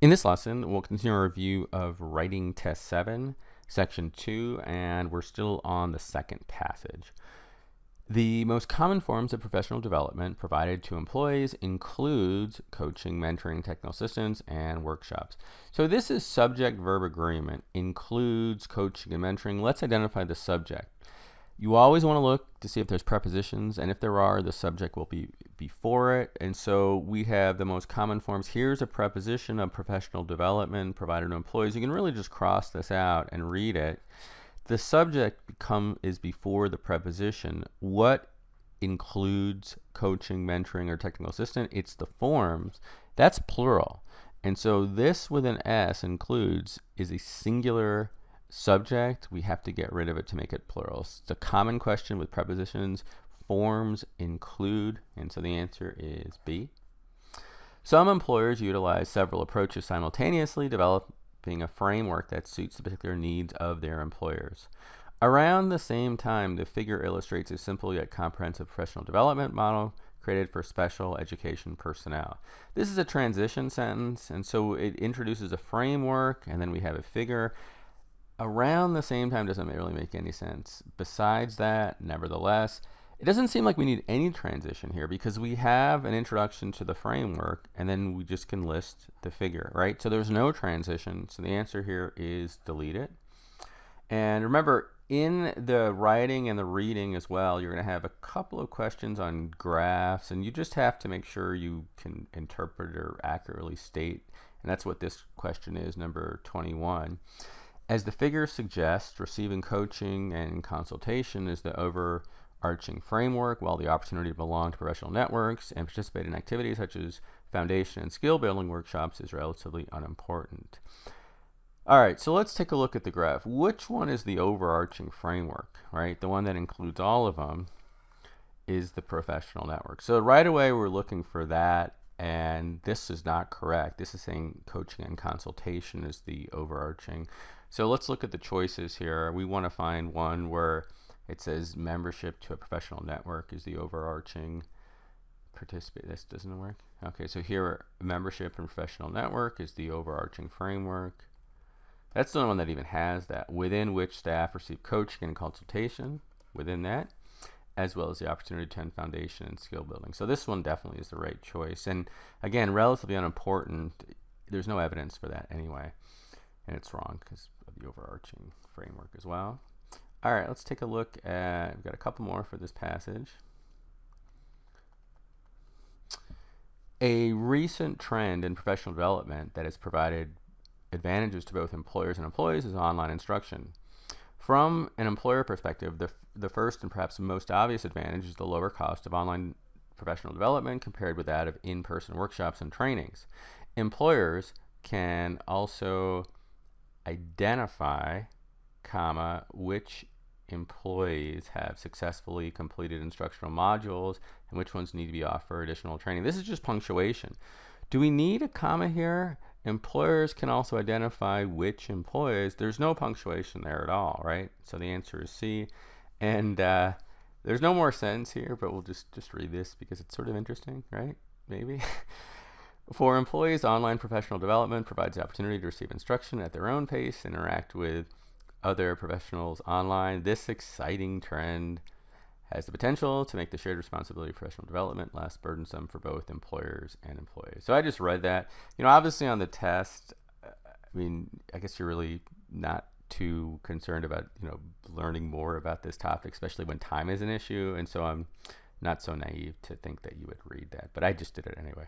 In this lesson, we'll continue our review of Writing Test 7, Section 2, and we're still on the second passage. The most common forms of professional development provided to employees includes coaching, mentoring, technical assistance, and workshops. So this is subject-verb agreement, includes coaching and mentoring. Let's identify the subject. You always want to look to see if there's prepositions, and if there are, the subject will be before it. And so we have the most common forms. Here's a preposition of professional development provided to employees. You can really just cross this out and read it. The subject is before the preposition. What includes coaching, mentoring, or technical assistant? It's the forms. That's plural. And so this with an S, includes, is a singular subject. We have to get rid of it to make it plural. It's a common question with prepositions. Forms include, and so the answer is B. Some employers utilize several approaches simultaneously, developing a framework that suits the particular needs of their employers. Around the same time, the figure illustrates a simple yet comprehensive professional development model created for special education personnel. This is a transition sentence, and so it introduces a framework, and then we have a figure. Around the same time doesn't really make any sense. Besides that, nevertheless, it doesn't seem like we need any transition here because we have an introduction to the framework and then we just can list the figure, right? So there's no transition. So the answer here is delete it. And remember, in the writing and the reading as well, you're going to have a couple of questions on graphs, and you just have to make sure you can interpret or accurately state. And that's what this question is, number 21. As the figure suggests, receiving coaching and consultation is the overarching framework, while the opportunity to belong to professional networks and participate in activities such as foundation and skill building workshops is relatively unimportant. All right, so let's take a look at the graph. Which one is the overarching framework, right? The one that includes all of them is the professional network. So right away we're looking for that, and this is not correct. This is saying coaching and consultation is the overarching. So let's look at the choices here. We want to find one where it says membership to a professional network is the overarching participate. This doesn't work. Okay, so here membership and professional network is the overarching framework. That's the only one that even has that, within which staff receive coaching and consultation within that, as well as the opportunity to attend foundation and skill building. So this one definitely is the right choice. And again, relatively unimportant. There's no evidence for that anyway. And it's wrong because of the overarching framework as well. All right, let's take a look at, we've got a couple more for this passage. A recent trend in professional development that has provided advantages to both employers and employees is online instruction. From an employer perspective, the first and perhaps most obvious advantage is the lower cost of online professional development compared with that of in-person workshops and trainings. Employers can also identify, which employees have successfully completed instructional modules and which ones need to be offered additional training. This is just punctuation. Do we need a comma here? Employers can also identify which employees. There's no punctuation there at all, right? So the answer is C. And there's no more sentence here, but we'll just read this because it's sort of interesting, right? Maybe. For employees, online professional development provides the opportunity to receive instruction at their own pace, interact with other professionals online. This exciting trend has the potential to make the shared responsibility of professional development less burdensome for both employers and employees. So I just read that. You know, obviously on the test, I mean, I guess you're really not too concerned about, learning more about this topic, especially when time is an issue. And so I'm not so naive to think that you would read that, but I just did it anyway.